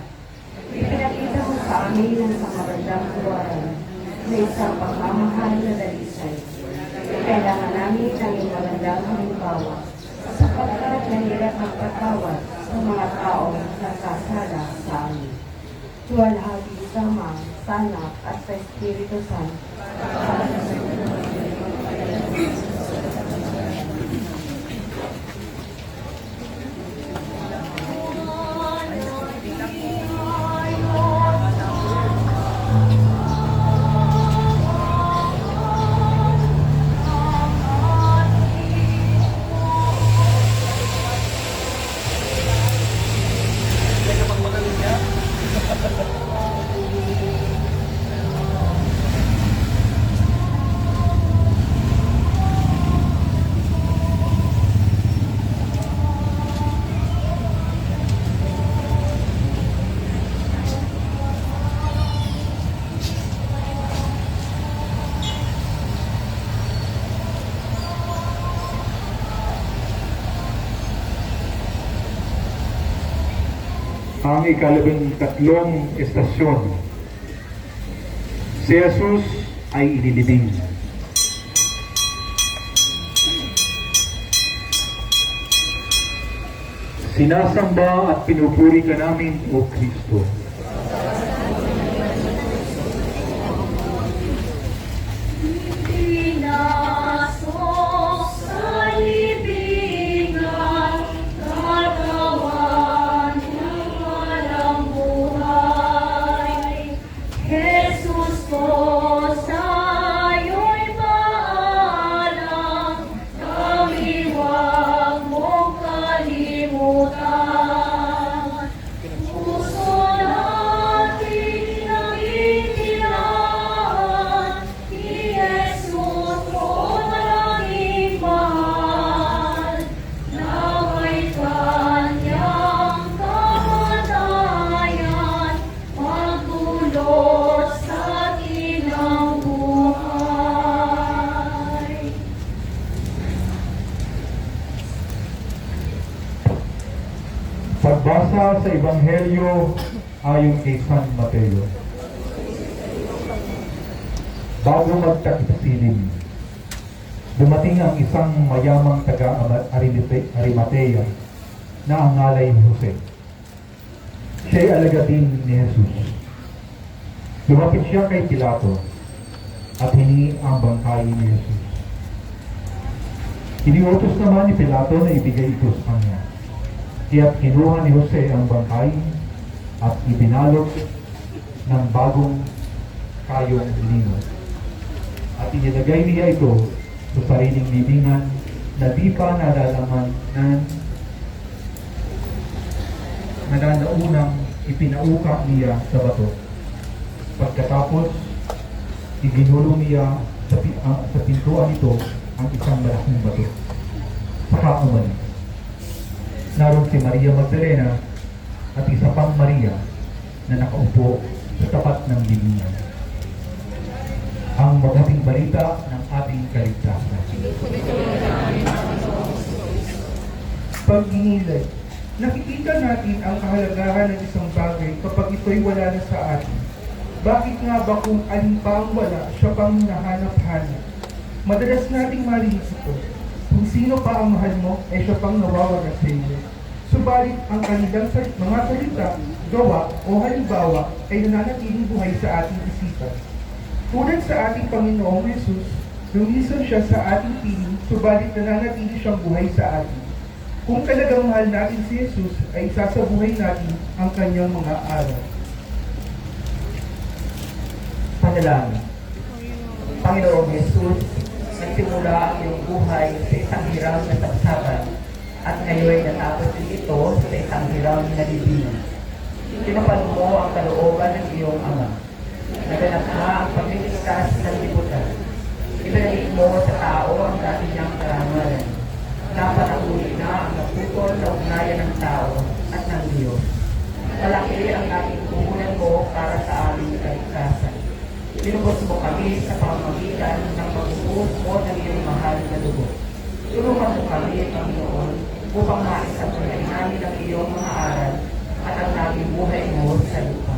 Ipinakita mo sa amin ang pangagandang buwaran na isang pagmamahal na dalisay. Kailangan namin ng iyong magandang halimbawa sapagkat nahirap magpatawad sa mga taong nakasala sa amin. Tuwalhati sa Ama, sa Anak at sa Espiritu Santo. Ang ika-13 estasyon. Si Jesus ay inilibing. Sinasamba at pinupuri ka namin, O Kristo. Pagbasa sa Ebanghelyo ayon kay San Mateo. Bago magtakip-silim, dumating ang isang mayamang taga-Arimatea na ang ngalay Jose. Siya'y alagatin ni Jesus. Lumapit siya kay Pilato at hiningi ang bangkay ni Jesus. Iniutos naman ni Pilato na ibigay ito sa kanya. Kaya't kinuha ni Jose ang bangkay at ibinalot ng bagong kayong lino. At inilagay niya ito sa sariling libingan na di pa nananaunang ipinauka niya sa bato. Pagkatapos, iginulong niya sa pintuan nito ang isang malaking bato. Saka umalis. Naroon si Maria Magdalena at isa pang Maria na nakaupo sa tapat ng libingan. Ang maghating balita ng ating kaligtasan. Pag-inilay. Nakikita natin ang kahalagahan ng isang bagay kapag ito'y wala na sa atin. Bakit nga ba kung alin pa ang wala, siya pang nahanap-hanap? Madalas nating marinig ito. Kung sino pa ang mahal mo, ay siya pang nawawala sa iyo. Subalit ang kanilang mga salita, gawa o halimbawa ay nananatiling buhay sa ating isipan. Tulad sa ating Panginoong Jesus, lumisan siya sa ating piling, subalit nananatili siyang buhay sa atin. Kung talagang mahal natin si Jesus, ay isasabuhay natin ang kanyang mga aral. Panalangin. Panginoong Jesus, nagsimula ang iyong buhay sa isang hirap na saksakan at ngayon natapos din ito sa isang hirap na libingan. Tinupad mo ang kalooban ng iyong Ama. Naganap na ang pagliligtas ng libutan. Ibalik mo sa tao ang dati niyang karangalan. Napanahuli na ang naputol na ugnayan ng tao at ng Diyos. Malaki ang ating puhunan mo para sa aming kaligtasan. Tinubos mo kami sa pamamagitan ng pagbubuhos mo ng iyong mahal na dugo. Tulungan mo kami, Panginoon, upang maisabuhay namin ang iyong mga aral at ang naging buhay mo sa lupa.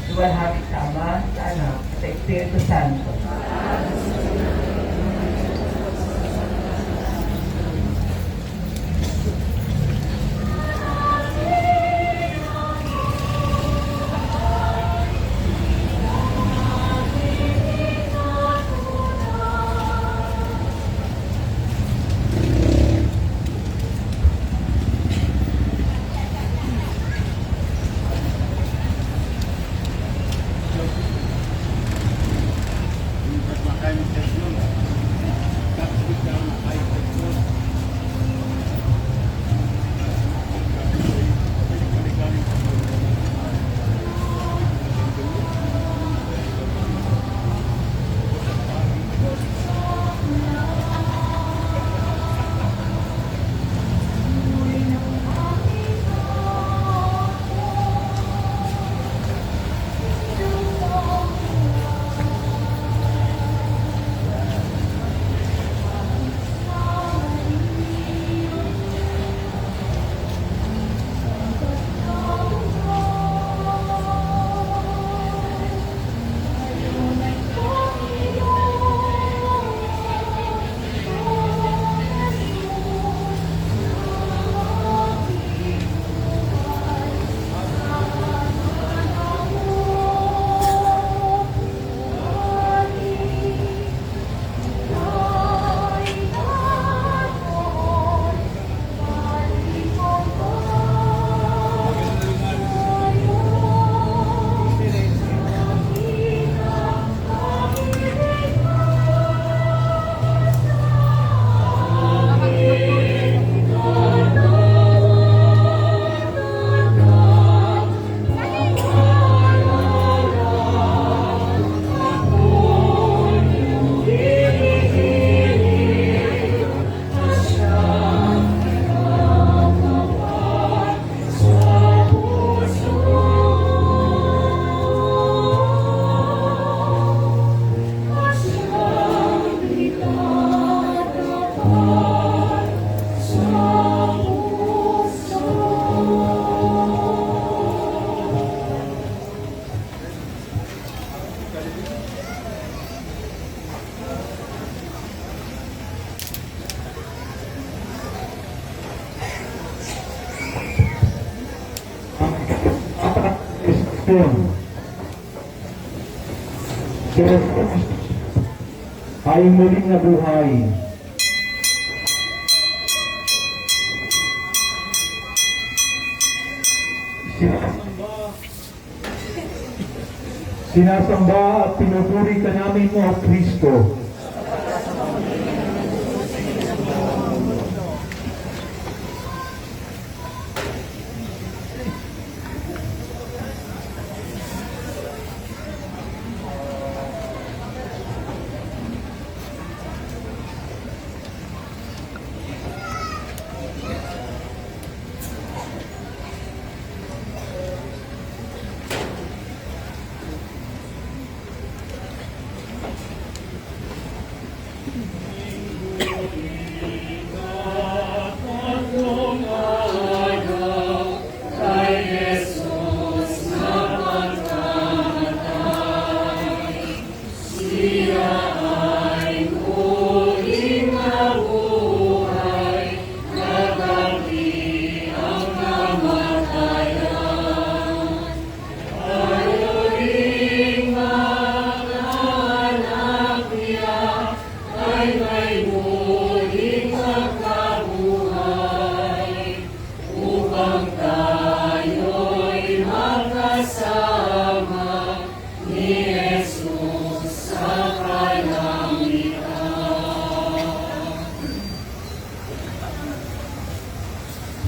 Luwalhati sa Ama, sa Anak, at sa Espiritu Santo. ay muling nabuhay. Sinasamba at pinupuri ka namin, O Kristo.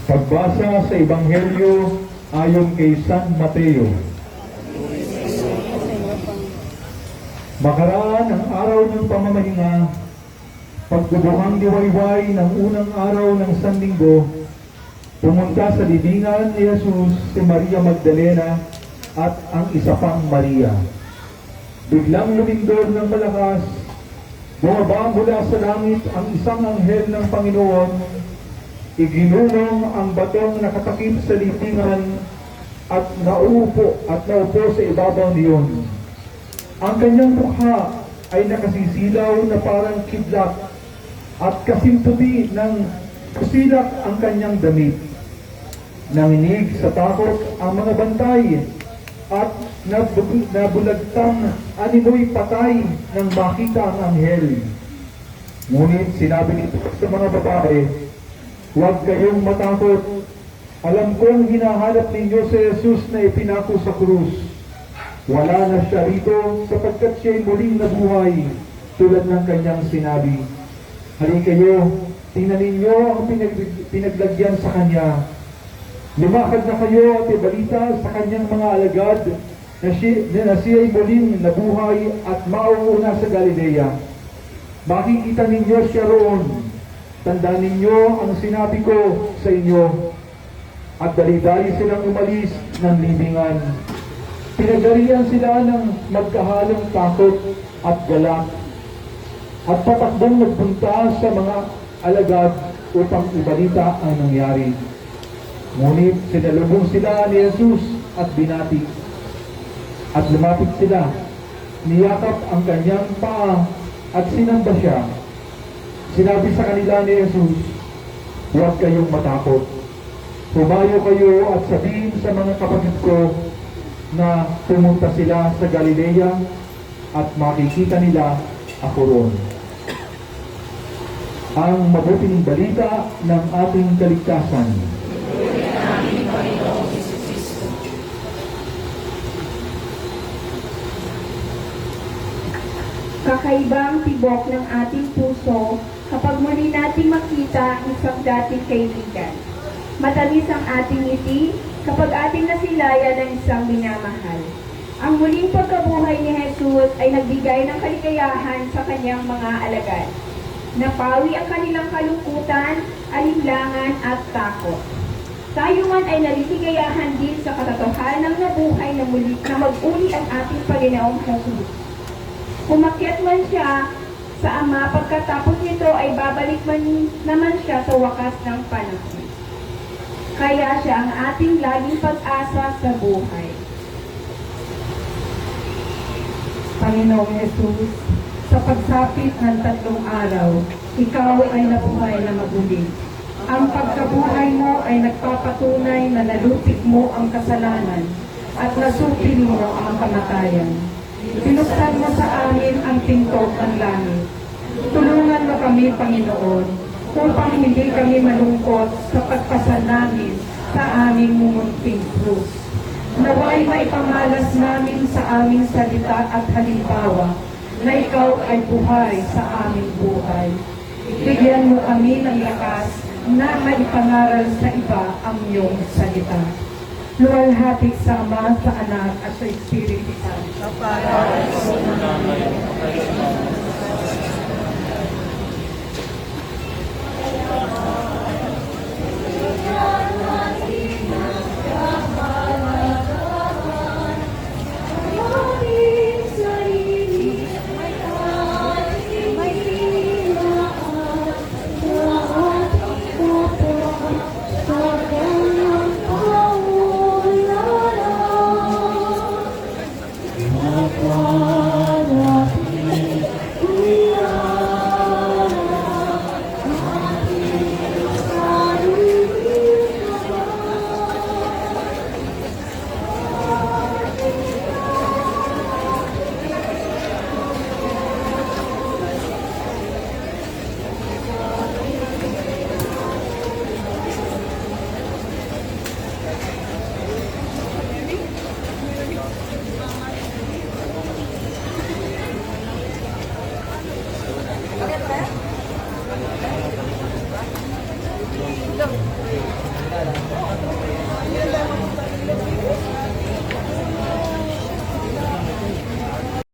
Pagbasa sa Ebanghelyo ayon kay San Mateo. Makaraan ang araw ng pamamahinga, pagbubuhang liwayway ng unang araw ng Sanlinggo, pumunta sa libingan ni Jesus si Maria Magdalena at ang isa pang Maria. Biglang lumindor ng malakas, bumaba mula sa langit ang isang anghel ng Panginoon, iginulong ang batong nakatakip sa libingan at naupo sa ibabaw niyon. Ang kanyang mukha ay nakasisilaw na parang kidlat at kasimputi ng kusilak ang kanyang damit. Nanginig sa takot ang mga bantay at nabulagtang animoy patay nang makita ang anghel. Ngunit sinabi nito sa mga babae, "Huwag kayong matakot. Alam kong hinahanap ninyo si Jesus na ipinako sa krus. Wala na siya rito sapagkat siya'y muling nabuhay tulad ng kanyang sinabi. Halika kayo, tingnan ninyo ang pinaglagyan sa kanya. Lumakad na kayo at ibalita sa kanyang mga alagad na siya'y muling nabuhay at mauuna sa Galilea. Makikita ninyo siya roon. Tandaan ninyo ang sinabi ko sa inyo." At dali-dali silang umalis ng libingan. Pinagdalian sila ng magkahalong takot at galak. At patakbong nagpunta sa mga alagad upang ibalita ang nangyari. Ngunit sinalubong sila ni Jesus at binati. At lumapit sila, niyakap ang kanyang paa at sinamba siya. Sinabi sa kanila ni Jesus, "Huwag kayong matakot. Humayo kayo at sabihin sa mga kapatid ko na pumunta sila sa Galilea at makikita nila ako roon." Ang mabuting balita ng ating kaligtasan. Kakaibang tibok ng ating puso kapag muli nating makita ang isang dating kaibigan. Matamis ang ating ngiti kapag ating nasilayan ng isang minamahal. Ang muling pagkabuhay ni Jesus ay nagbigay ng kaligayahan sa kanyang mga alagad. Napawi ang kanilang kalungkutan, alinlangan at takot. Tayo man ay naliligayahan din sa katotohanan ng nabuhay na muli na mag-uli ang ating Panginoong Jesus. Umakyat man siya sa Ama, pagkatapos nito ay babalik man naman siya sa wakas ng panahon. Kaya siya ang ating laging pag-asa sa buhay. Panginoong Jesus, sa pagsapit ng 3 araw, ikaw ay nabuhay na maguli. Ang pagkabuhay mo ay nagpapatunay na nalupit mo ang kasalanan at nasupil mo ang kamatayan. Binuksan mo sa amin ang pinto ng langit. Tulungan mo kami, Panginoon, upang hindi kami malungkot sa pagpasa namin sa aming mumunting krus. Naway maipamalas namin sa aming salita at halimbawa na ikaw ay buhay sa aming buhay. Bigyan mo kami ng lakas na maipangaral sa iba ang iyong salita. Luwalhati sa Ama, sa Anak at sa Espiritu Santo.